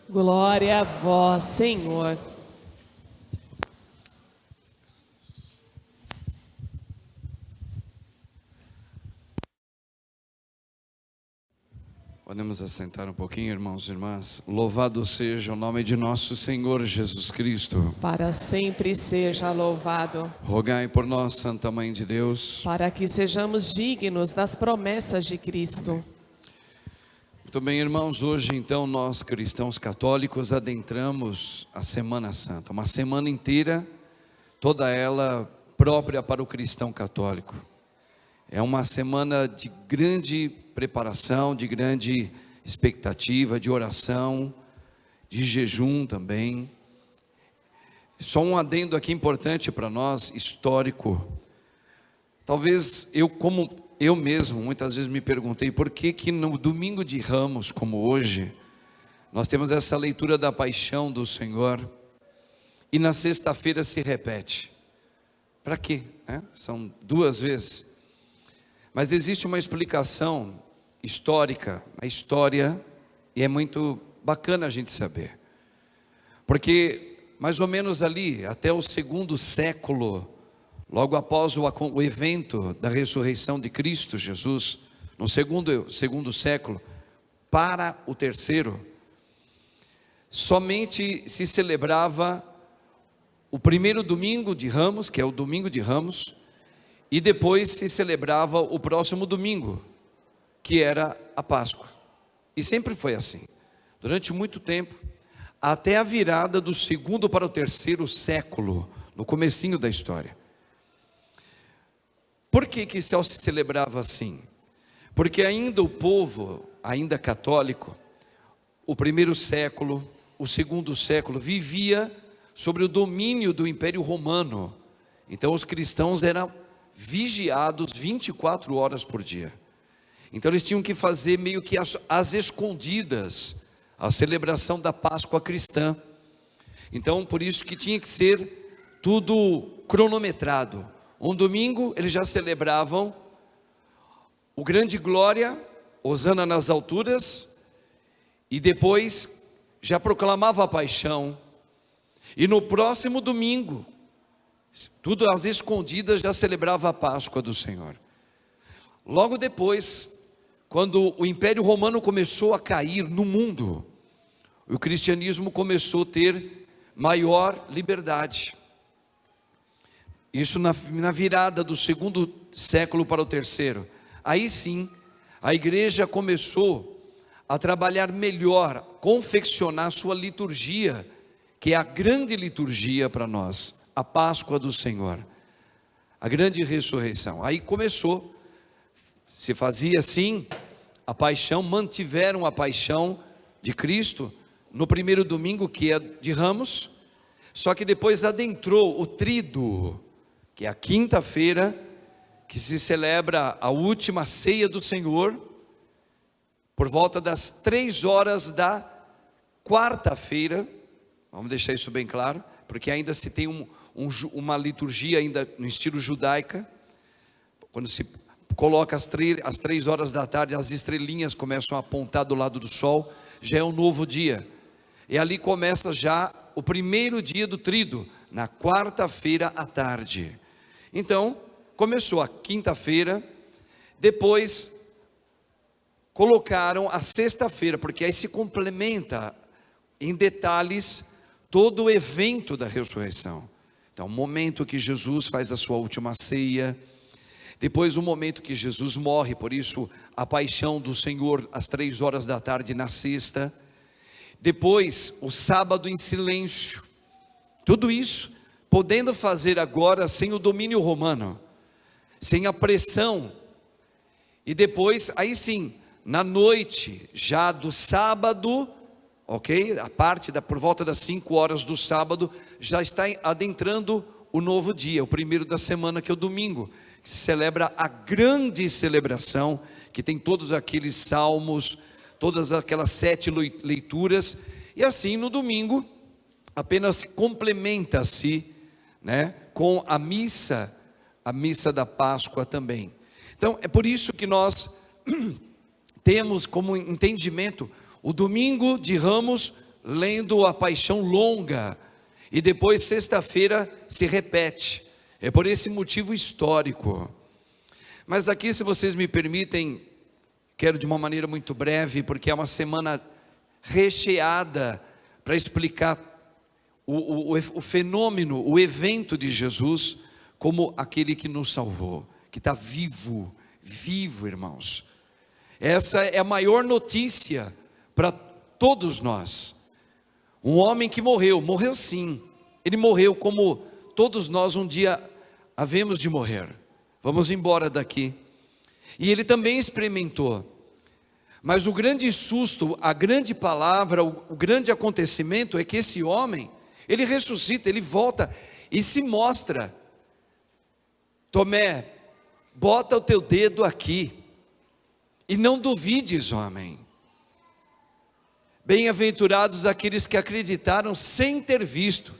Glória a vós, Senhor. Podemos assentar um pouquinho, irmãos e irmãs. Louvado seja o nome de nosso Senhor Jesus Cristo. Para sempre seja louvado. Rogai por nós, Santa Mãe de Deus, para que sejamos dignos das promessas de Cristo. Muito bem, irmãos, hoje então nós cristãos católicos adentramos a Semana Santa, uma semana inteira, toda ela própria para o cristão católico. É uma semana de grande preparação, de grande expectativa, de oração, de jejum também. Só um adendo aqui importante para nós, histórico. Talvez eu mesmo, muitas vezes me perguntei por que no domingo de Ramos, como hoje, nós temos essa leitura da paixão do Senhor, e na sexta-feira se repete. Para quê? São duas vezes. Mas existe uma explicação histórica, a história, e é muito bacana a gente saber. Porque mais ou menos ali, até o segundo século, logo após o evento da ressurreição de Cristo Jesus, no segundo século, para o terceiro, somente se celebrava o primeiro domingo de Ramos, que é o domingo de Ramos, e depois se celebrava o próximo domingo, que era a Páscoa. E sempre foi assim, durante muito tempo, até a virada do segundo para o terceiro século, no comecinho da história. Por que se celebrava assim? Porque ainda o povo, ainda católico, o primeiro século, o segundo século, vivia sobre o domínio do Império Romano. Então os cristãos eram vigiados 24 horas por dia. Então eles tinham que fazer meio que às escondidas a celebração da Páscoa cristã. Então por isso que tinha que ser tudo cronometrado. Um domingo eles já celebravam o grande glória, Hosana nas alturas, e depois já proclamava a paixão. E no próximo domingo, tudo às escondidas, já celebrava a Páscoa do Senhor. Logo depois, quando o Império Romano começou a cair no mundo, o cristianismo começou a ter maior liberdade. Isso na virada do segundo século para o terceiro. Aí sim, a igreja começou a trabalhar melhor, confeccionar sua liturgia, que é a grande liturgia para nós, a Páscoa do Senhor, a grande ressurreição. Aí começou, se fazia assim, a paixão, mantiveram a paixão de Cristo no primeiro domingo, que é de Ramos, só que depois adentrou o tríduo, que é a quinta-feira, que se celebra a última ceia do Senhor, por volta das 3 horas da quarta-feira. Vamos deixar isso bem claro, porque ainda se tem uma liturgia ainda no estilo judaica. Quando se coloca às 3 horas da tarde, as estrelinhas começam a apontar do lado do sol, já é um novo dia. E ali começa já o primeiro dia do tríduo, na quarta-feira à tarde. Então, começou a quinta-feira, depois colocaram a sexta-feira, porque aí se complementa em detalhes todo o evento da ressurreição. Então, o momento que Jesus faz a sua última ceia, depois o momento que Jesus morre, por isso a paixão do Senhor às 3 horas da tarde na sexta, depois o sábado em silêncio, tudo isso podendo fazer agora sem o domínio romano, sem a pressão, e depois, aí sim, na noite, já do sábado, ok? A parte por volta das 5 horas do sábado, já está adentrando o novo dia, o primeiro da semana, que é o domingo, que se celebra a grande celebração, que tem todos aqueles salmos, todas aquelas 7 leituras, e assim no domingo, apenas complementa-se, com a missa da Páscoa também. Então é por isso que nós temos como entendimento o domingo de Ramos lendo a Paixão Longa, e depois sexta-feira se repete. É por esse motivo histórico. Mas aqui, se vocês me permitem, quero de uma maneira muito breve, porque é uma semana recheada para explicar o fenômeno, o evento de Jesus como aquele que nos salvou, que está vivo, irmãos. Essa é a maior notícia para todos nós. Um homem que morreu sim, ele morreu como todos nós um dia havemos de morrer. Vamos embora daqui. E ele também experimentou. Mas o grande susto, a grande palavra, o grande acontecimento é que esse homem, ele ressuscita, ele volta e se mostra. Tomé, bota o teu dedo aqui e não duvides, homem. Bem-aventurados aqueles que acreditaram sem ter visto.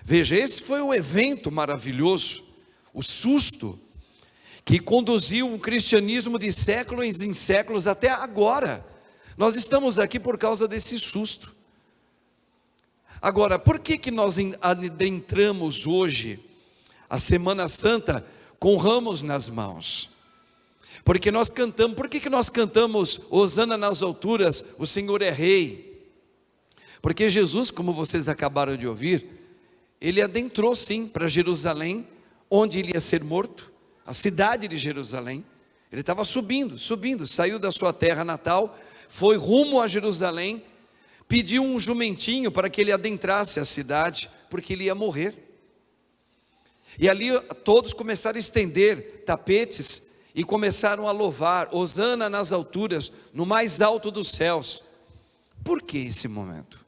Veja, esse foi um evento maravilhoso, o susto que conduziu um cristianismo de séculos em séculos até agora. Nós estamos aqui por causa desse susto. Agora, por que nós adentramos hoje a Semana Santa com ramos nas mãos? Porque nós cantamos, por que nós cantamos Hosana nas alturas, o Senhor é Rei? Porque Jesus, como vocês acabaram de ouvir, ele adentrou sim para Jerusalém, onde ele ia ser morto, a cidade de Jerusalém. Ele estava subindo, saiu da sua terra natal, foi rumo a Jerusalém, pediu um jumentinho para que ele adentrasse a cidade, porque ele ia morrer. E ali todos começaram a estender tapetes e começaram a louvar, Hosana nas alturas, no mais alto dos céus. Por que esse momento?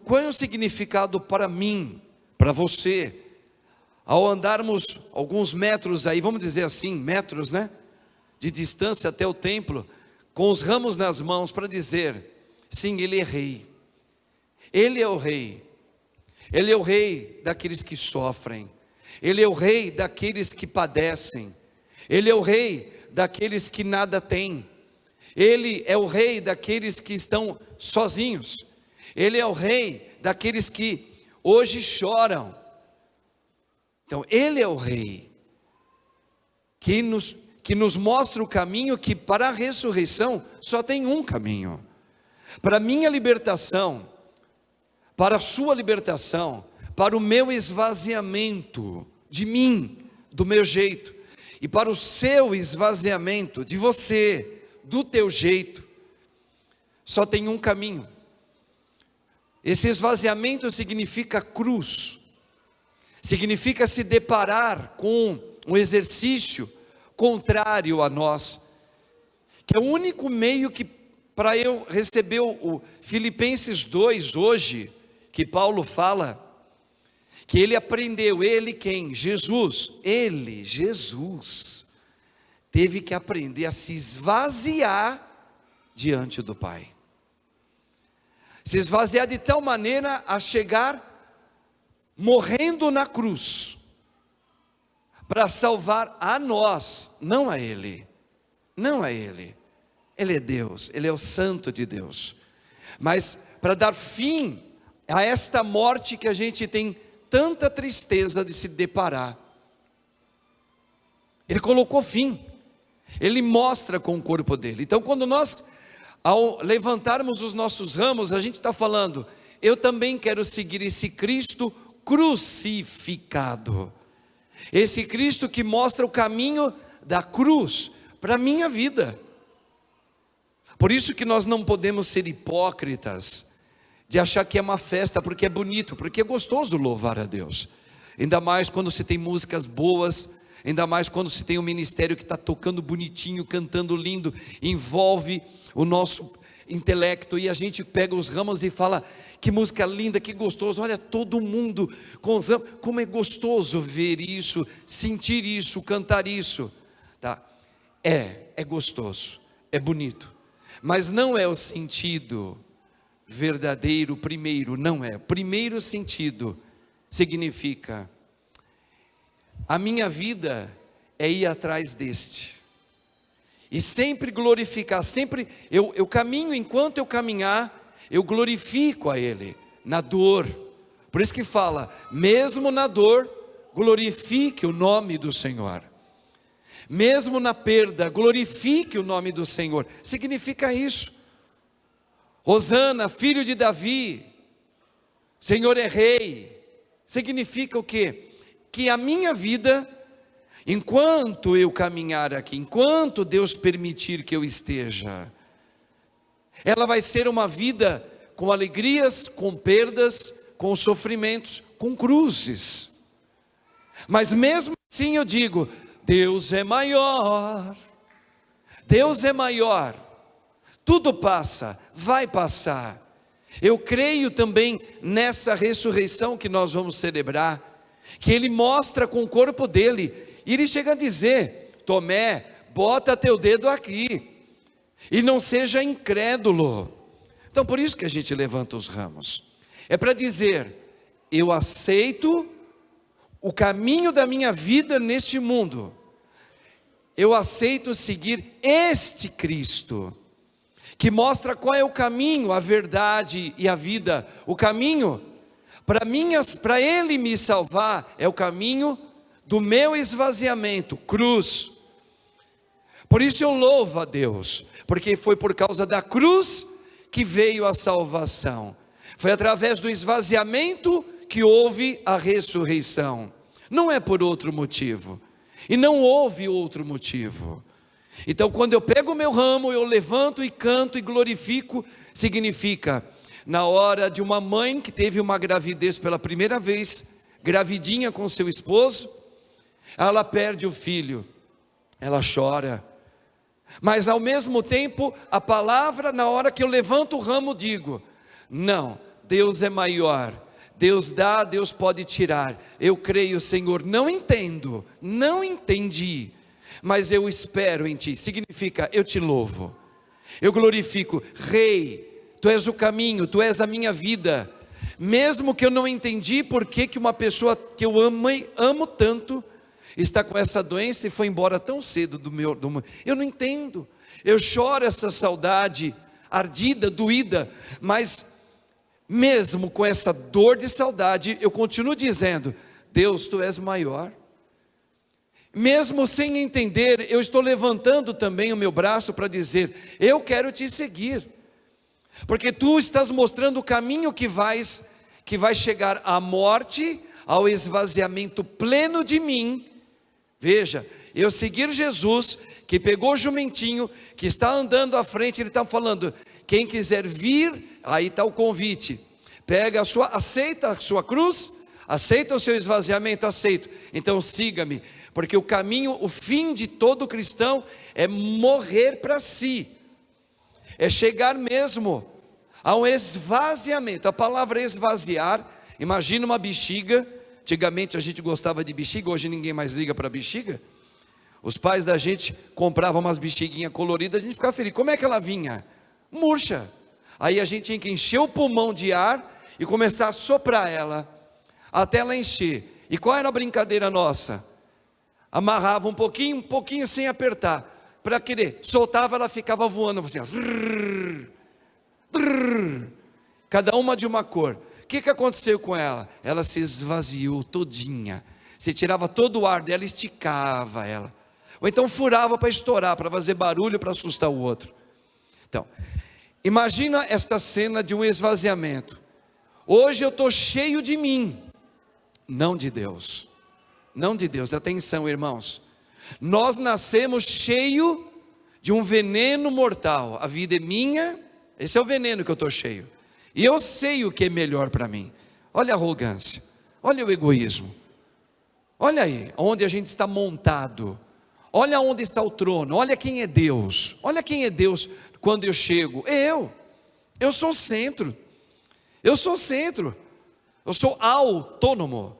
Qual é o significado para mim, para você, ao andarmos alguns metros aí, vamos dizer assim, metros, né? De distância até o templo, com os ramos nas mãos, para dizer, sim, ele é rei. Ele é o rei. Ele é o rei daqueles que sofrem. Ele é o rei daqueles que padecem. Ele é o rei daqueles que nada têm. Ele é o rei daqueles que estão sozinhos. Ele é o rei daqueles que hoje choram. Então, ele é o rei que nos mostra o caminho, que para a ressurreição só tem um caminho. Para a minha libertação, para a sua libertação, para o meu esvaziamento de mim, do meu jeito, e para o seu esvaziamento de você, do teu jeito, só tem um caminho. Esse esvaziamento significa cruz, significa se deparar com um exercício contrário a nós, que é o único meio que, para eu receber o Filipenses 2 hoje, que Paulo fala, que ele aprendeu, ele quem? Jesus, Jesus, teve que aprender a se esvaziar diante do Pai, se esvaziar de tal maneira a chegar morrendo na cruz, para salvar a nós, não a Ele, Ele é Deus, Ele é o Santo de Deus, mas para dar fim a esta morte que a gente tem tanta tristeza de se deparar, Ele colocou fim, Ele mostra com o corpo dele. Então quando nós, ao levantarmos os nossos ramos, a gente está falando, eu também quero seguir esse Cristo crucificado, esse Cristo que mostra o caminho da cruz para a minha vida. Por isso que nós não podemos ser hipócritas, de achar que é uma festa porque é bonito, porque é gostoso louvar a Deus, ainda mais quando se tem músicas boas, ainda mais quando se tem um ministério que está tocando bonitinho, cantando lindo, envolve o nosso intelecto, e a gente pega os ramos e fala, que música linda, que gostoso, olha todo mundo com os ramos, como é gostoso ver isso, sentir isso, cantar isso, tá? É gostoso, é bonito, mas não é o sentido verdadeiro, primeiro, não é. O primeiro sentido significa, a minha vida é ir atrás deste, e sempre glorificar, sempre eu caminho, enquanto eu caminhar, eu glorifico a Ele, na dor. Por isso que fala, mesmo na dor, glorifique o nome do Senhor. Mesmo na perda, glorifique o nome do Senhor. Significa isso. Hosana, filho de Davi, Senhor é rei. Significa o quê? Que a minha vida, enquanto eu caminhar aqui, enquanto Deus permitir que eu esteja, ela vai ser uma vida com alegrias, com perdas, com sofrimentos, com cruzes. Mas mesmo assim eu digo, Deus é maior, Deus é maior, tudo passa, vai passar. Eu creio também nessa ressurreição que nós vamos celebrar, que Ele mostra com o corpo dele, e Ele chega a dizer, Tomé, bota teu dedo aqui, e não seja incrédulo. Então por isso que a gente levanta os ramos, é para dizer, eu aceito o caminho da minha vida neste mundo, eu aceito seguir este Cristo, que mostra qual é o caminho, a verdade e a vida. O caminho, para Ele me salvar, é o caminho do meu esvaziamento, cruz. Por isso eu louvo a Deus, porque foi por causa da cruz que veio a salvação. Foi através do esvaziamento que houve a ressurreição. Não é por outro motivo. E não houve outro motivo. Então quando eu pego o meu ramo, eu levanto e canto e glorifico, significa, na hora de uma mãe que teve uma gravidez pela primeira vez, gravidinha com seu esposo, ela perde o filho, ela chora, mas ao mesmo tempo, a palavra, na hora que eu levanto o ramo, digo, não, Deus é maior, Deus dá, Deus pode tirar, eu creio, Senhor, não entendo, não entendi, mas eu espero em Ti, significa, eu Te louvo, eu glorifico, Rei, Tu és o caminho, Tu és a minha vida, mesmo que eu não entendi por que uma pessoa que eu amo tanto, está com essa doença e foi embora tão cedo eu não entendo, eu choro essa saudade, ardida, doída, mas mesmo com essa dor de saudade, eu continuo dizendo, Deus, Tu és maior, mesmo sem entender, eu estou levantando também o meu braço para dizer, eu quero Te seguir, porque Tu estás mostrando o caminho que vai chegar à morte, ao esvaziamento pleno de mim. Veja, eu seguir Jesus, que pegou o jumentinho, que está andando à frente, Ele está falando, quem quiser vir, aí está o convite, aceita a sua cruz, aceita o seu esvaziamento, aceito, então siga-me, porque o caminho, o fim de todo cristão, é morrer para si, é chegar mesmo a um esvaziamento. A palavra esvaziar, imagina uma bexiga. Antigamente a gente gostava de bexiga, hoje ninguém mais liga para bexiga. Os pais da gente compravam umas bexiguinhas coloridas, a gente ficava feliz. Como é que ela vinha? Murcha. Aí a gente tinha que encher o pulmão de ar e começar a soprar ela, até ela encher. E qual era a brincadeira nossa? Amarrava um pouquinho sem apertar, para querer, soltava, ela ficava voando assim, ó. Cada uma de uma cor. O que aconteceu com ela? Ela se esvaziou todinha, você tirava todo o ar dela, esticava ela, ou então furava para estourar, para fazer barulho, para assustar o outro. Então, imagina esta cena de um esvaziamento. Hoje eu estou cheio de mim, não de Deus, não de Deus. Atenção, irmãos, nós nascemos cheio de um veneno mortal, a vida é minha, esse é o veneno que eu estou cheio, e eu sei o que é melhor para mim. Olha a arrogância, olha o egoísmo, olha aí, onde a gente está montado, olha onde está o trono, olha quem é Deus quando eu chego, eu sou centro, eu sou autônomo,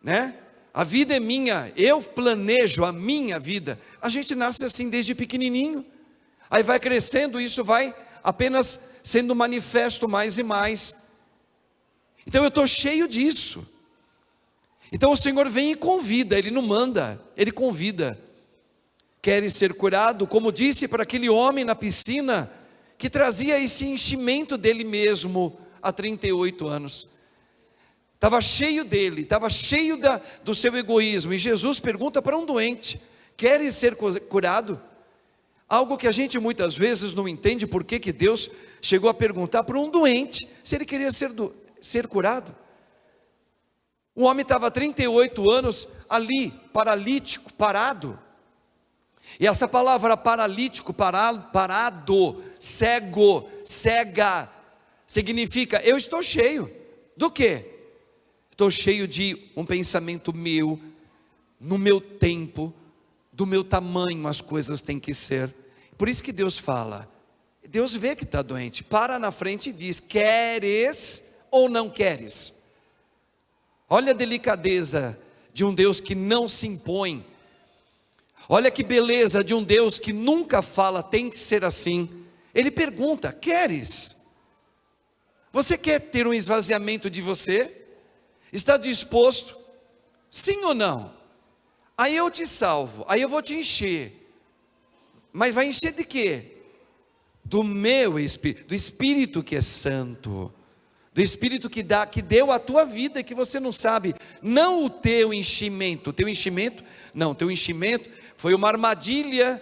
né? A vida é minha, eu planejo a minha vida. A gente nasce assim desde pequenininho, aí vai crescendo, isso vai apenas sendo manifesto mais e mais. Então eu estou cheio disso. Então o Senhor vem e convida, Ele não manda, Ele convida. queres ser curado? Como disse para aquele homem na piscina, que trazia esse enchimento dele mesmo há 38 anos. Estava cheio dele, estava cheio do seu egoísmo. E Jesus pergunta para um doente: queres ser curado? Algo que a gente muitas vezes não entende, por que Deus chegou a perguntar para um doente se ele queria ser curado. O homem estava há 38 anos ali, paralítico, parado. E essa palavra paralítico, parado, cego, cega, significa: eu estou cheio. Do quê? Estou cheio de um pensamento meu, no meu tempo, do meu tamanho as coisas têm que ser. Por isso que Deus fala, Deus vê que está doente, para na frente e diz: queres ou não queres? Olha a delicadeza de um Deus que não se impõe. Olha que beleza de um Deus que nunca fala, tem que ser assim. Ele pergunta: queres? Você quer ter um esvaziamento de você? Está disposto? Sim ou não? Aí eu te salvo, aí eu vou te encher. Mas vai encher de quê? Do meu Espírito, do Espírito que é santo, do Espírito que deu a tua vida, que você não sabe. Não o teu enchimento, não, teu enchimento foi uma armadilha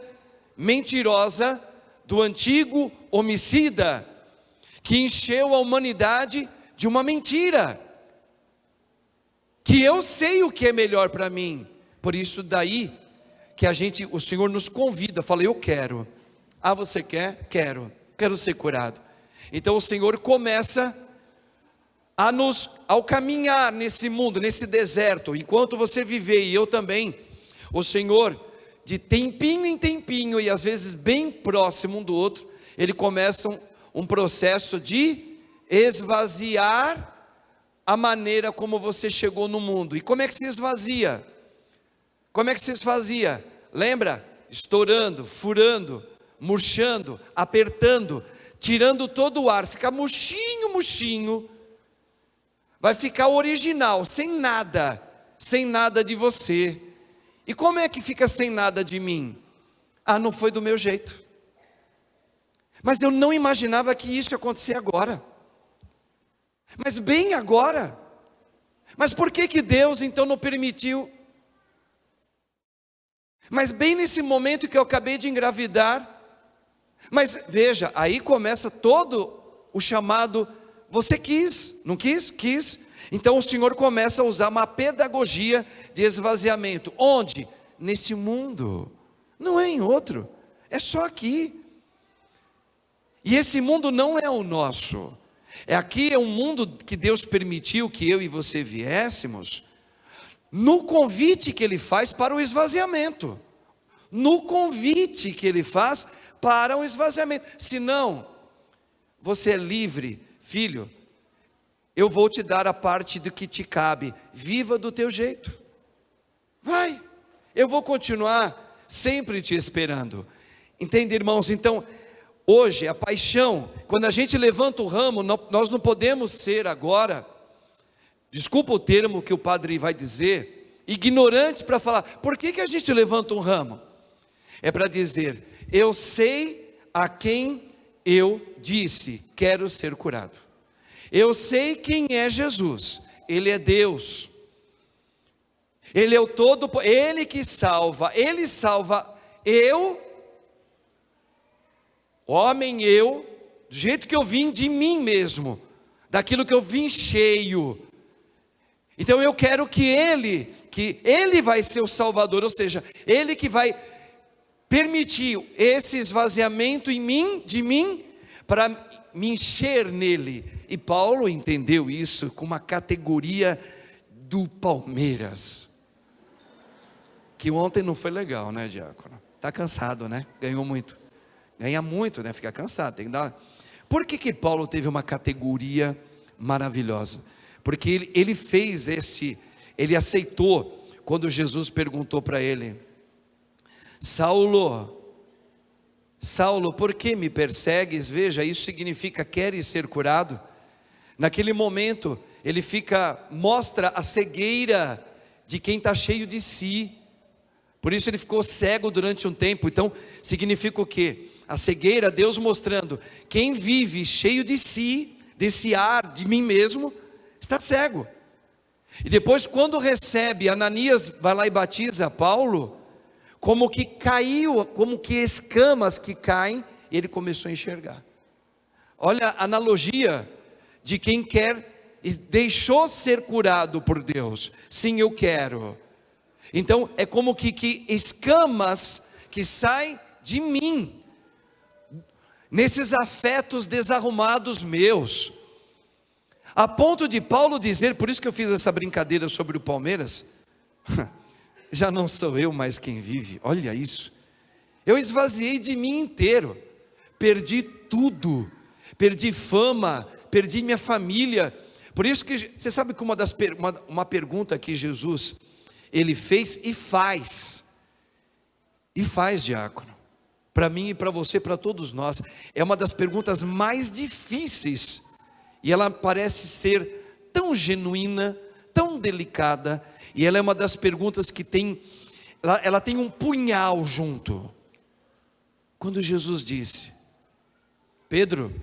mentirosa do antigo homicida, que encheu a humanidade de uma mentira, que eu sei o que é melhor para mim. Por isso daí que o Senhor nos convida, fala: eu quero. Ah, você quer? Quero ser curado. Então o Senhor começa ao caminhar nesse mundo, nesse deserto, enquanto você viver e eu também, o Senhor, de tempinho em tempinho, e às vezes bem próximo um do outro, Ele começa um processo de esvaziar a maneira como você chegou no mundo. E como é que se esvazia? Como é que se esvazia? Lembra? Estourando, furando, murchando, apertando, tirando todo o ar, fica murchinho, vai ficar original, sem nada de você. E como é que fica sem nada de mim? Ah, não foi do meu jeito. Mas eu não imaginava que isso ia acontecer agora. Mas bem agora. Mas por que Deus então não permitiu? Mas bem nesse momento que eu acabei de engravidar. Mas veja, aí começa todo o chamado: você quis, não quis? Quis. Então o Senhor começa a usar uma pedagogia de esvaziamento. Onde? Nesse mundo. Não é em outro. É só aqui. E esse mundo não é o nosso. Aqui é um mundo que Deus permitiu que eu e você viéssemos, no convite que Ele faz para o esvaziamento. No convite que Ele faz para o esvaziamento. Senão, você é livre, filho. Eu vou te dar a parte do que te cabe. Viva do teu jeito. Vai. Eu vou continuar sempre te esperando. Entende, irmãos? Então, hoje a paixão, quando a gente levanta o ramo, nós não podemos ser agora, desculpa o termo que o padre vai dizer, ignorantes para falar: por que a gente levanta um ramo? É para dizer: eu sei a quem eu disse, quero ser curado. Eu sei quem é Jesus. Ele é Deus. Ele é o todo, Ele que salva. Ele salva eu, homem, eu, do jeito que eu vim de mim mesmo, daquilo que eu vim cheio. Então eu quero que Ele vai ser o Salvador, ou seja, Ele que vai permitir esse esvaziamento em mim, de mim, para me encher nele. E Paulo entendeu isso com uma categoria do Palmeiras, que ontem não foi legal, né, diácono? Está cansado, né? Ganhou muito. Ganha muito, né? Fica cansado, tem que dar. Por que Paulo teve uma categoria maravilhosa? Porque ele fez ele aceitou, quando Jesus perguntou para ele: Saulo, por que me persegues? Veja, isso significa: queres ser curado? Naquele momento, ele mostra a cegueira de quem está cheio de si. Por isso ele ficou cego durante um tempo. Então significa o quê? A cegueira, Deus mostrando, quem vive cheio de si, desse ar, de mim mesmo, está cego. E depois quando recebe, Ananias vai lá e batiza Paulo, como que caiu, como que escamas que caem, e ele começou a enxergar. Olha a analogia de quem quer e deixou ser curado por Deus. Sim, eu quero. Então é como que escamas que saem de mim, nesses afetos desarrumados meus, a ponto de Paulo dizer, por isso que eu fiz essa brincadeira sobre o Palmeiras, já não sou eu mais quem vive, olha isso, eu esvaziei de mim inteiro, perdi tudo, perdi fama, perdi minha família. Por isso que, você sabe que uma pergunta que Jesus, ele fez e faz, diácono, para mim e para você, para todos nós, é uma das perguntas mais difíceis, e ela parece ser tão genuína, tão delicada, e ela é uma das perguntas que ela tem um punhal junto. Quando Jesus disse, Pedro,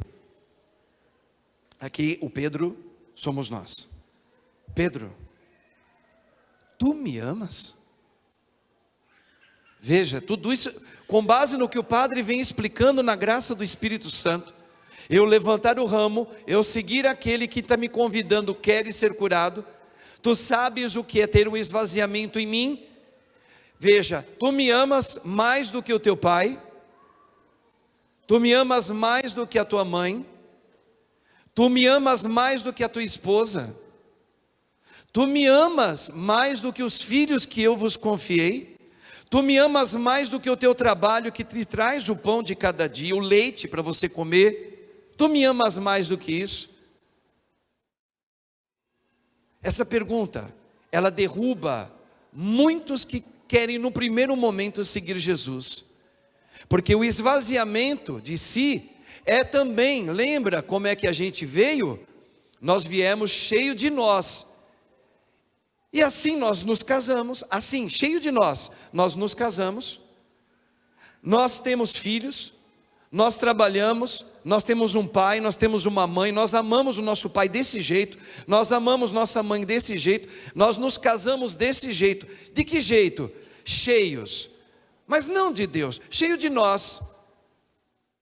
aqui o Pedro somos nós, Pedro, tu me amas? Veja, tudo isso com base no que o Padre vem explicando na graça do Espírito Santo. Eu levantar o ramo, eu seguir aquele que está me convidando, queres ser curado. Tu sabes o que é ter um esvaziamento em mim? Veja, tu me amas mais do que o teu pai, tu me amas mais do que a tua mãe, tu me amas mais do que a tua esposa, tu me amas mais do que os filhos que eu vos confiei, tu me amas mais do que o teu trabalho que te traz o pão de cada dia, o leite para você comer, tu me amas mais do que isso? Essa pergunta, ela derruba muitos que querem no primeiro momento seguir Jesus, porque o esvaziamento de si é também, lembra como é que a gente veio? Nós viemos cheio de nós, e assim nós nos casamos, assim, cheio de nós nos casamos, nós temos filhos, nós trabalhamos, nós temos um pai, nós temos uma mãe, nós amamos o nosso pai desse jeito, nós amamos nossa mãe desse jeito, nós nos casamos desse jeito. De que jeito? Cheios, mas não de Deus, cheio de nós,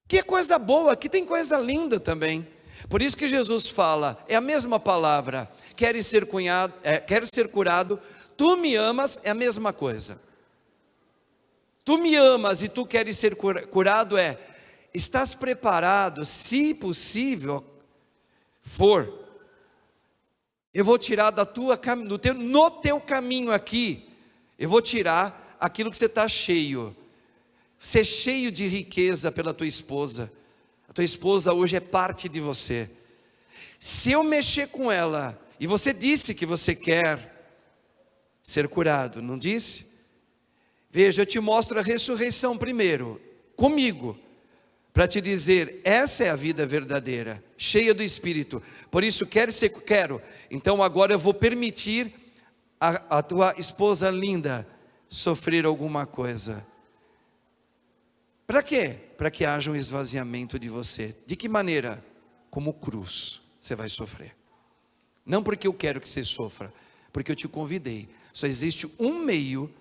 que é coisa boa, que tem coisa linda também. Por isso que Jesus fala, é a mesma palavra, queres ser curado, tu me amas, é a mesma coisa. Tu me amas e tu queres ser curado, estás preparado, se possível for, eu vou tirar no teu caminho aqui, eu vou tirar aquilo que você está cheio, ser cheio de riqueza pela tua esposa. A tua esposa hoje é parte de você. Se eu mexer com ela, e você disse que você quer ser curado, não disse? Veja, eu te mostro a ressurreição primeiro, comigo, para te dizer, essa é a vida verdadeira, cheia do Espírito. Por isso, quero, então agora eu vou permitir a tua esposa linda sofrer alguma coisa. Para quê? Para que haja um esvaziamento de você. De que maneira? Como cruz você vai sofrer. Não porque eu quero que você sofra, porque eu te convidei. Só existe um meio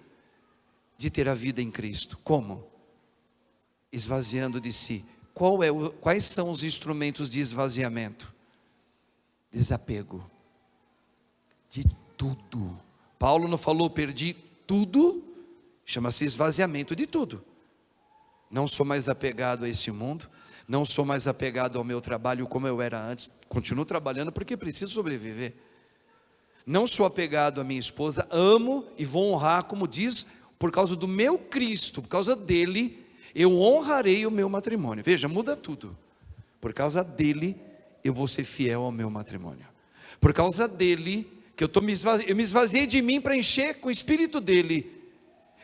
de ter a vida em Cristo. Como? Esvaziando de si. Quais são os instrumentos de esvaziamento? Desapego de tudo. Paulo não falou perdi tudo? Chama-se esvaziamento de tudo. Não sou mais apegado a esse mundo, não sou mais apegado ao meu trabalho como eu era antes, continuo trabalhando porque preciso sobreviver. Não sou apegado à minha esposa, amo e vou honrar, como diz, por causa do meu Cristo, por causa dele, eu honrarei o meu matrimônio. Veja, muda tudo. Por causa dele, eu vou ser fiel ao meu matrimônio. Por causa dele, que eu me esvaziei de mim para encher com o Espírito dele.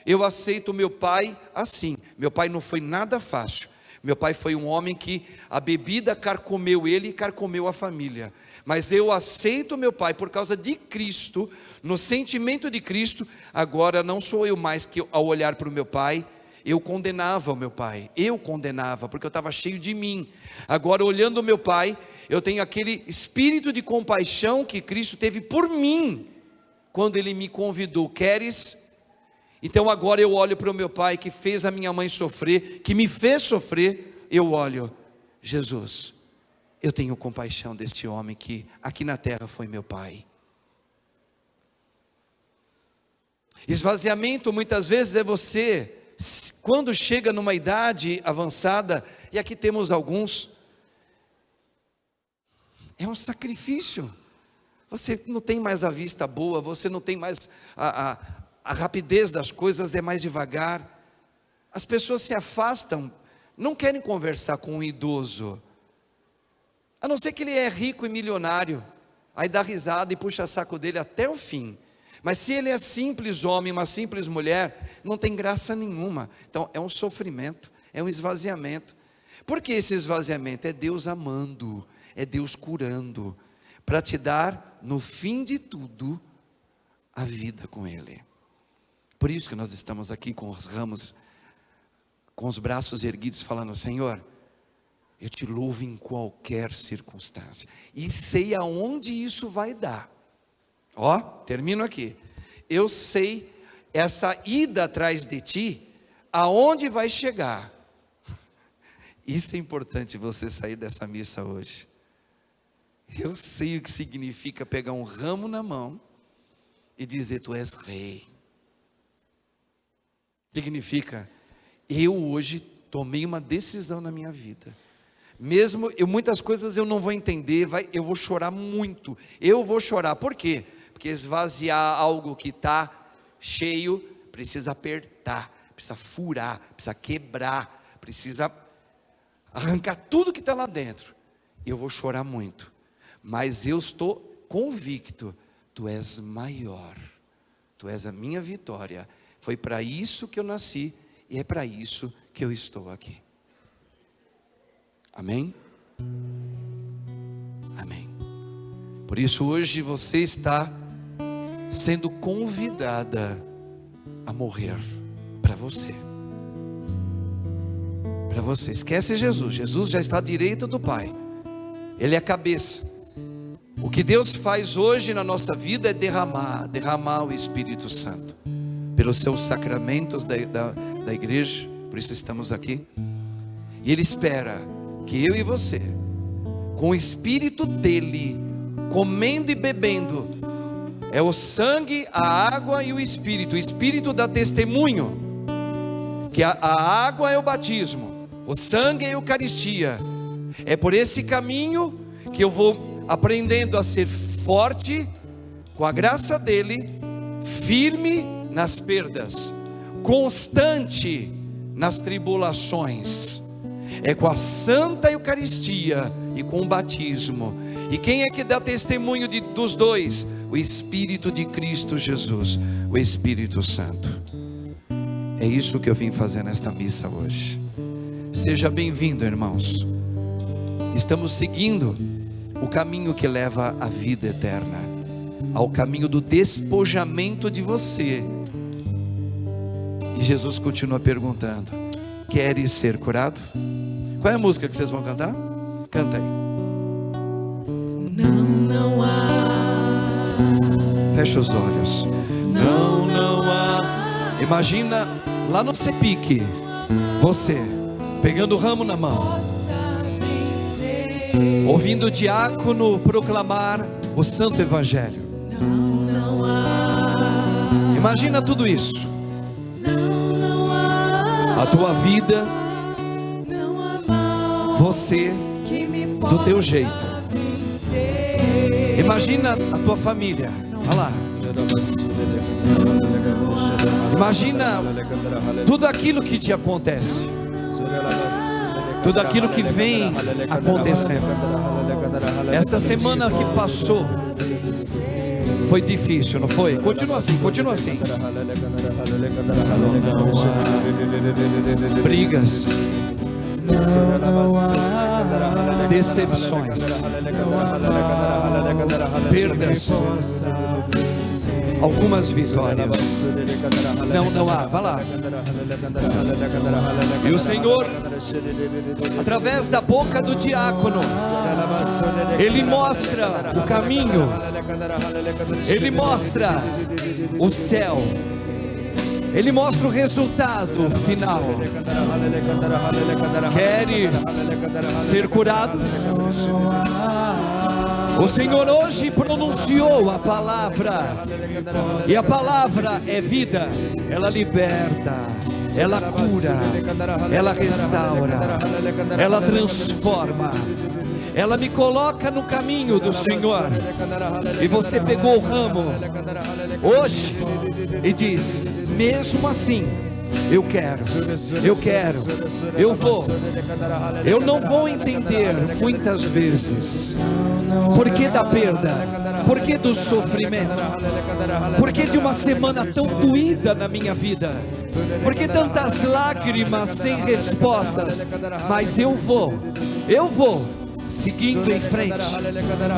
Eu aceito meu pai assim. Meu pai não foi nada fácil, Meu pai foi um homem que a bebida carcomeu ele e carcomeu a família. Mas eu aceito meu pai por causa de Cristo, no sentimento de Cristo. Agora não sou eu mais que ao olhar para o meu pai, eu condenava o meu pai. Eu condenava, porque eu estava cheio de mim. Agora olhando o meu pai, eu tenho aquele espírito de compaixão que Cristo teve por mim, quando ele me convidou. Queres? Então agora eu olho para o meu pai que fez a minha mãe sofrer, que me fez sofrer. Eu olho, Jesus, eu tenho compaixão deste homem que aqui na terra foi meu pai. Esvaziamento muitas vezes é você, quando chega numa idade avançada, e aqui temos alguns, é um sacrifício. Você não tem mais a vista boa, você não tem mais a rapidez das coisas, é mais devagar. As pessoas se afastam, não querem conversar com um idoso, a não ser que ele é rico e milionário, aí dá risada e puxa saco dele até o fim. Mas se ele é simples homem, uma simples mulher, não tem graça nenhuma. Então é um sofrimento, é um esvaziamento. Por que esse esvaziamento? É Deus amando, é Deus curando, para te dar no fim de tudo a vida com Ele. Por isso que nós estamos aqui com os ramos, com os braços erguidos, falando: Senhor, eu te louvo em qualquer circunstância, e sei aonde isso vai dar. Ó, termino aqui. Eu sei essa ida atrás de ti, aonde vai chegar. Isso é importante, você sair dessa missa hoje. Eu sei o que significa pegar um ramo na mão e dizer: tu és rei. Significa, eu hoje tomei uma decisão na minha vida. Mesmo muitas coisas eu não vou entender, eu vou chorar muito. Eu vou chorar, por quê? Porque esvaziar algo que está cheio, precisa apertar, precisa furar, precisa quebrar, precisa arrancar tudo que está lá dentro. Eu vou chorar muito, mas eu estou convicto: tu és maior, tu és a minha vitória. Foi para isso que eu nasci e é para isso que eu estou aqui. Amém? Amém. Por isso hoje você está sendo convidada a morrer para você. Para você. Esquece Jesus. Jesus já está à direita do Pai. Ele é a cabeça. O que Deus faz hoje na nossa vida é derramar o Espírito Santo pelos seus sacramentos da igreja. Por isso estamos aqui. E Ele espera que eu e você, com o Espírito dele, comendo e bebendo, é o sangue, a água e o Espírito. O Espírito dá testemunho, que a água é o batismo, o sangue é a Eucaristia. É por esse caminho que eu vou aprendendo a ser forte, com a graça dele, firme nas perdas, constante nas tribulações. É com a Santa Eucaristia e com o batismo. E quem é que dá testemunho dos dois? O Espírito de Cristo Jesus, o Espírito Santo. É isso que eu vim fazer nesta missa hoje. Seja bem-vindo, irmãos. Estamos seguindo o caminho que leva à vida eterna, ao caminho do despojamento de você. E Jesus continua perguntando: queres ser curado? Qual é a música que vocês vão cantar? Canta aí. Não há. Fecha os olhos. Não há. Imagina lá no Cepic, você pegando o ramo na mão, ouvindo o diácono proclamar o Santo Evangelho. Imagina tudo isso. A tua vida, você do teu jeito. Imagina a tua família. Olha lá. Imagina tudo aquilo que te acontece, tudo aquilo que vem acontecendo. Esta semana que passou foi difícil, não foi? Continua assim, continua assim. Brigas, decepções, perdas, algumas vitórias. Não há, vai lá. E o Senhor, através da boca do diácono, Ele mostra o caminho, Ele mostra o céu, Ele mostra o resultado final. Queres ser curado? O Senhor hoje pronunciou a palavra, e a palavra é vida. Ela liberta, ela cura, ela restaura, ela transforma. Ela me coloca no caminho do Senhor. E você pegou o ramo hoje e diz: mesmo assim, eu quero, eu vou. Eu não vou entender muitas vezes por que da perda, por que do sofrimento, por que de uma semana tão doída na minha vida, por que tantas lágrimas sem respostas, mas eu vou seguindo em frente,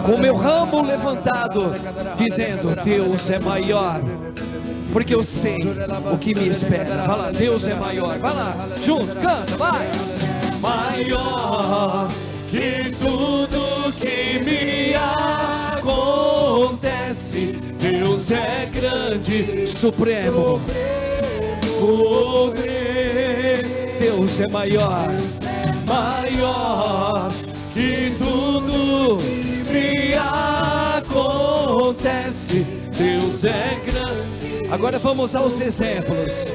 com meu ramo levantado, dizendo: Deus é maior, porque eu sei o que me espera. Vai lá, Deus é maior. Vai lá, junto, canta, vai. Maior que tudo que me acontece, Deus é grande, supremo, Deus é maior, maior que tudo me acontece, Deus é grande. Agora vamos aos exemplos.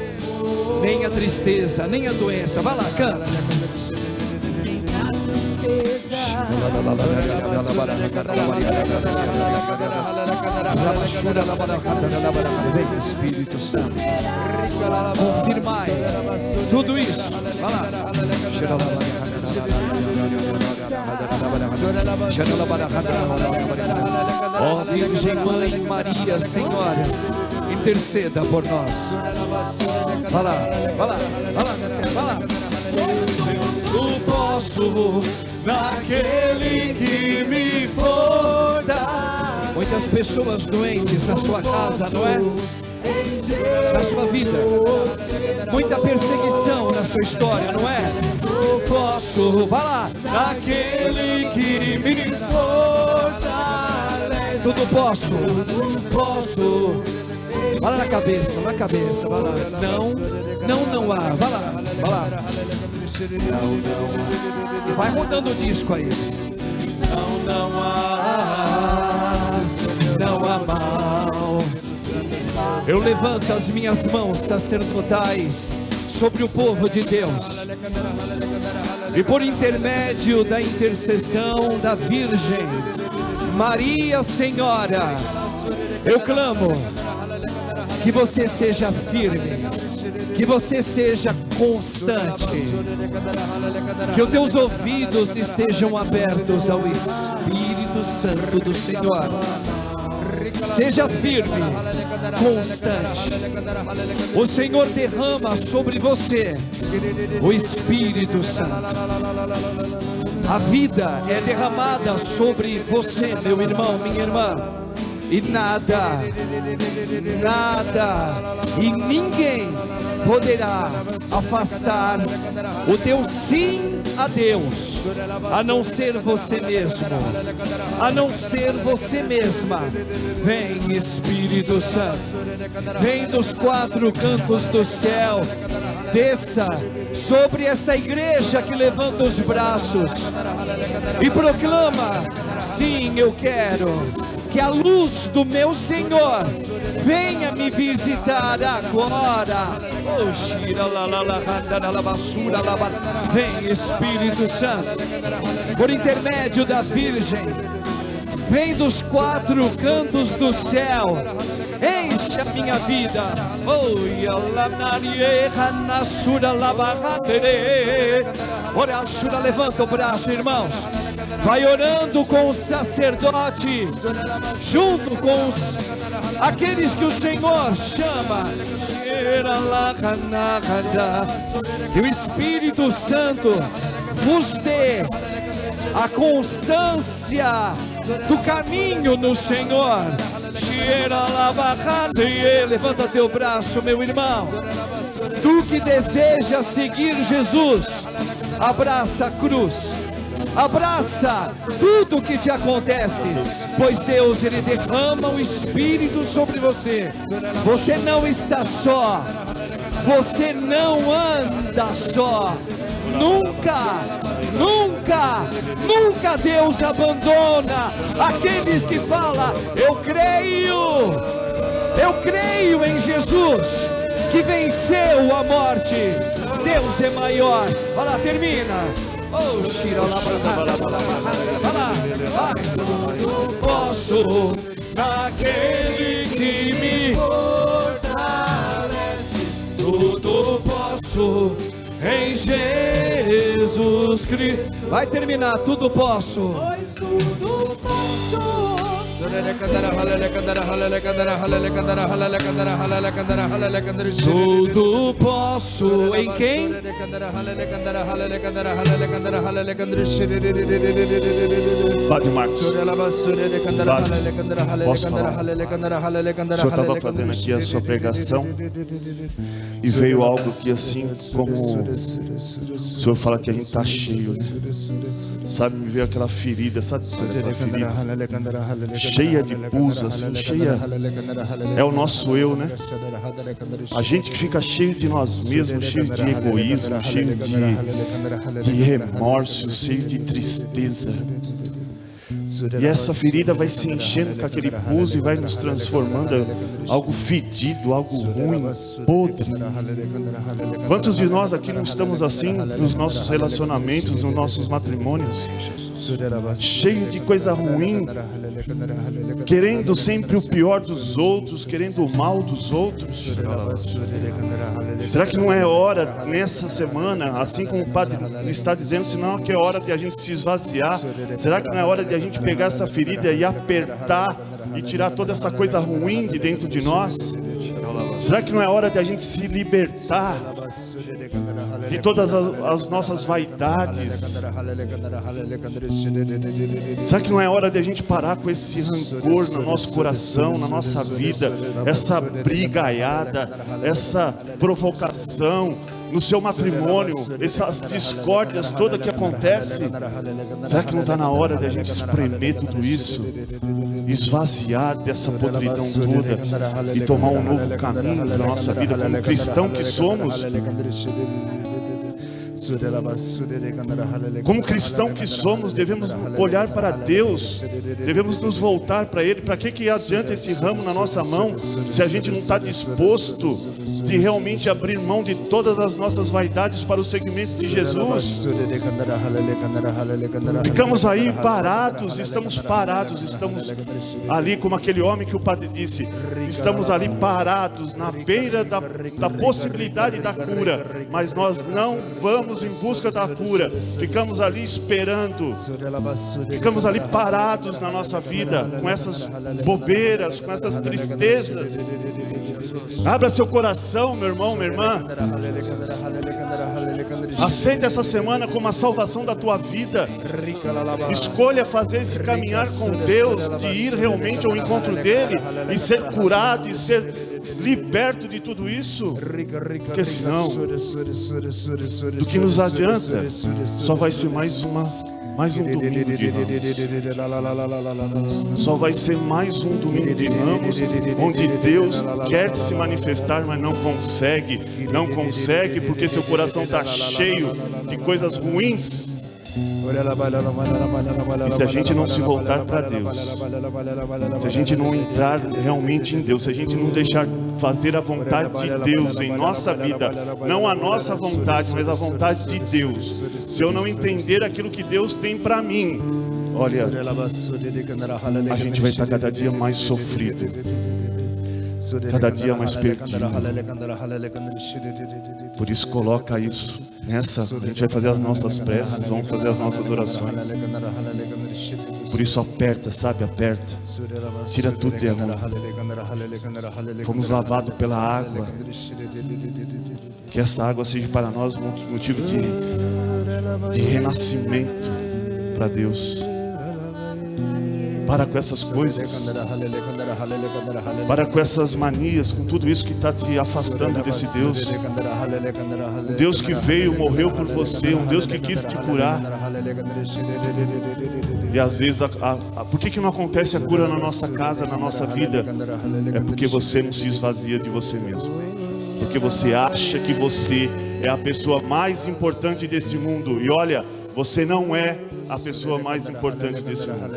Nem a tristeza, nem a doença. Vai lá, canta. Vem, Espírito Santo, confirmai tudo isso. Vai lá. Ó Virgem Mãe Maria, Senhora, interceda por nós. Vai lá, vai lá, vai lá, vai lá. Eu posso naquele que me fortalece. Muitas pessoas doentes na sua casa, não é? Na sua vida, muita perseguição na sua história, não é? Eu posso, vai lá, naquele que me fortalece. Tudo posso, vai lá na cabeça, vai lá. Não há, vai lá. E vai rodando o disco aí. Não há mal. Eu levanto as minhas mãos sacerdotais sobre o povo de Deus, e por intermédio da intercessão da Virgem Maria Senhora, eu clamo que você seja firme, que você seja constante, que os teus ouvidos estejam abertos ao Espírito Santo do Senhor. Seja firme, constante. O Senhor derrama sobre você o Espírito Santo. A vida é derramada sobre você, meu irmão, minha irmã. E nada e ninguém poderá afastar o teu sim a Deus, a não ser você mesmo, a não ser você mesma. Vem, Espírito Santo, vem dos quatro cantos do céu, desça sobre esta igreja que levanta os braços e proclama: sim, eu quero que a luz do meu Senhor venha me visitar agora. Vem, Espírito Santo, por intermédio da Virgem, vem dos quatro cantos do céu, enche a minha vida. Levanta o braço, irmãos. Vai orando com o sacerdote, junto com aqueles que o Senhor chama. E o Espírito Santo vos dê a constância do caminho no Senhor. Levanta teu braço, meu irmão. Tu que deseja seguir Jesus, abraça a cruz, abraça tudo o que te acontece, pois Deus, Ele derrama o Espírito sobre você. Você não está só, você não anda só. Nunca Deus abandona aqueles que falam: eu creio em Jesus, que venceu a morte. Deus é maior. Olha lá, termina. Oh, Shira, tudo posso naquele que me fortalece. Tudo posso em Jesus Cristo. Vai terminar. Tudo posso. Pois tudo posso. Tudo posso em quem? Padre Marcos, posso falar? O senhor estava fazendo aqui a sua pregação e veio algo que, assim como o senhor fala que a gente está cheio, né? Sabe, me veio aquela ferida, sabe aquela ferida cheia de pus, assim, cheia, é o nosso eu, né? A gente que fica cheio de nós mesmos, cheio de egoísmo, cheio de remorso, cheio de tristeza. E essa ferida vai se enchendo com aquele pus e vai nos transformando algo fedido, algo ruim, podre. Quantos de nós aqui não estamos assim nos nossos relacionamentos, nos nossos matrimônios? Cheio de coisa ruim, querendo sempre o pior dos outros, querendo o mal dos outros. Será que não é hora nessa semana, assim como o Padre está dizendo, senão que é hora de a gente se esvaziar? Será que não é hora de a gente pegar essa ferida e apertar e tirar toda essa coisa ruim de dentro de nós? Será que não é hora de a gente se libertar de todas as nossas vaidades? Será que não é hora de a gente parar com esse rancor no nosso coração, na nossa vida, essa brigaiada, essa provocação no seu matrimônio, essas discórdias todas que acontecem? Será que não está na hora de a gente espremer tudo isso, esvaziar dessa podridão toda e tomar um novo caminho na nossa vida como cristão que somos? Como cristão que somos, devemos olhar para Deus, devemos nos voltar para Ele. Para que adianta esse ramo na nossa mão, se a gente não está disposto de realmente abrir mão de todas as nossas vaidades para o seguimento de Jesus? Ficamos aí parados, estamos ali como aquele homem que o Padre disse, estamos ali parados na beira da possibilidade da cura, mas nós não vamos em busca da cura, ficamos ali esperando, ficamos ali parados na nossa vida, com essas bobeiras, com essas tristezas. Abra seu coração, meu irmão, minha irmã. Aceita essa semana como a salvação da tua vida. Escolha fazer esse caminhar com Deus, de ir realmente ao encontro dele e ser curado e ser liberto de tudo isso, porque senão, do que nos adianta, só vai ser mais um domingo de ramos. Só vai ser mais um domingo de ramos, onde Deus quer se manifestar, mas não consegue, porque seu coração está cheio de coisas ruins. E se a gente não se voltar para Deus, se a gente não entrar realmente em Deus, se a gente não deixar fazer a vontade de Deus em nossa vida, não a nossa vontade, mas a vontade de Deus, se eu não entender aquilo que Deus tem para mim, olha, a gente vai estar cada dia mais sofrido, cada dia mais perdido. Por isso coloca isso nessa, a gente vai fazer as nossas preces, vamos fazer as nossas orações. Por isso aperta, sabe, aperta. Tira tudo de agora. Fomos lavados pela água. Que essa água seja para nós um motivo de renascimento para Deus. Para com essas coisas, para com essas manias, com tudo isso que está te afastando desse Deus. Um Deus que veio, morreu por você, um Deus que quis te curar. E às vezes, por que não acontece a cura na nossa casa, na nossa vida? É porque você não se esvazia de você mesmo. Porque você acha que você é a pessoa mais importante desse mundo. E olha, você não é a pessoa mais importante desse mundo.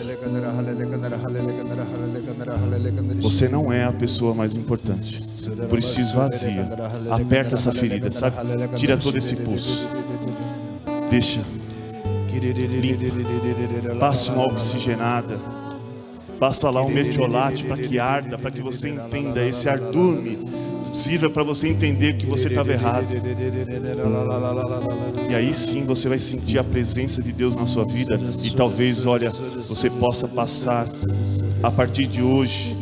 Você não é a pessoa mais importante. Por isso se esvazia. Aperta essa ferida, sabe? Tira todo esse pulso. Deixa. Limpa. Passa uma oxigenada. Passa lá um metiolate para que arda, para que você entenda. Esse ardume sirva para você entender que você estava errado. E aí sim você vai sentir a presença de Deus na sua vida. E talvez, olha, você possa passar a partir de hoje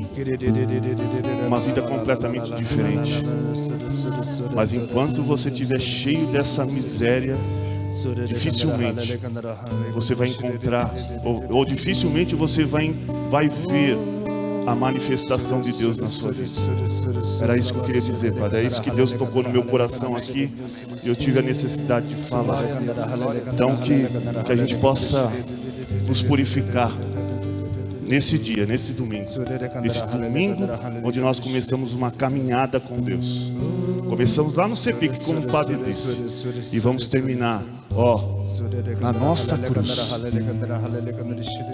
uma vida completamente diferente. Mas enquanto você estiver cheio dessa miséria, dificilmente você vai encontrar, ou dificilmente você vai ver a manifestação de Deus na sua vida. Era isso que eu queria dizer, Padre. É isso que Deus tocou no meu coração aqui. E eu tive a necessidade de falar. Então que a gente possa nos purificar nesse dia, nesse domingo. Nesse domingo onde nós começamos uma caminhada com Deus. Começamos lá no CEPIC, como o Padre disse. E vamos terminar, na nossa cruz.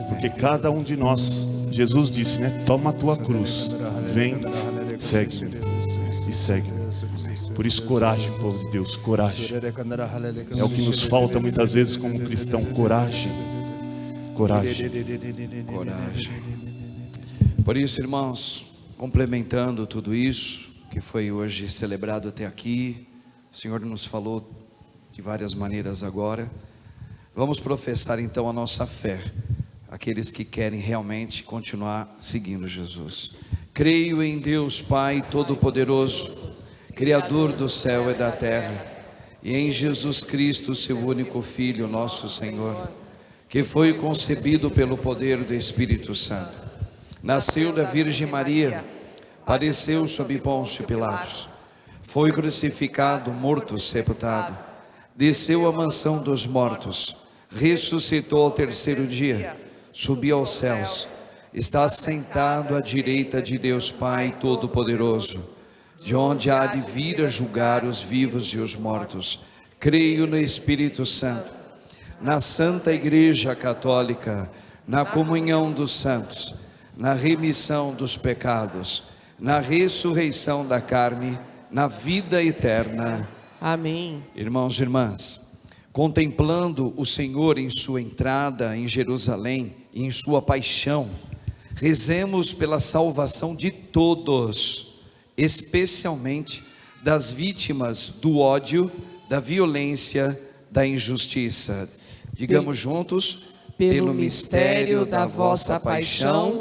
Porque cada um de nós, Jesus disse, né? Toma a tua cruz, vem, segue-me e segue-me. Por isso, coragem, povo de Deus, coragem. É o que nos falta muitas vezes como cristão, coragem. Coragem. Coragem. Por isso, irmãos, complementando tudo isso que foi hoje celebrado até aqui, o Senhor nos falou de várias maneiras agora. Vamos professar então a nossa fé. Aqueles que querem realmente continuar seguindo Jesus. Creio em Deus Pai Todo-Poderoso, Criador do céu e da terra, e em Jesus Cristo, seu único Filho, nosso Senhor, que foi concebido pelo poder do Espírito Santo. Nasceu da Virgem Maria, padeceu sob Pôncio Pilatos, foi crucificado, morto, sepultado, desceu à mansão dos mortos, ressuscitou ao terceiro dia, subiu aos céus, está sentado à direita de Deus Pai Todo-Poderoso, de onde há de vir a julgar os vivos e os mortos. Creio no Espírito Santo, na Santa Igreja Católica, na comunhão dos santos, na remissão dos pecados, na ressurreição da carne, na vida eterna. Amém. Irmãos e irmãs, contemplando o Senhor em sua entrada em Jerusalém, em sua paixão, rezemos pela salvação de todos, especialmente das vítimas do ódio, da violência, da injustiça. Digamos juntos, pelo mistério da vossa paixão,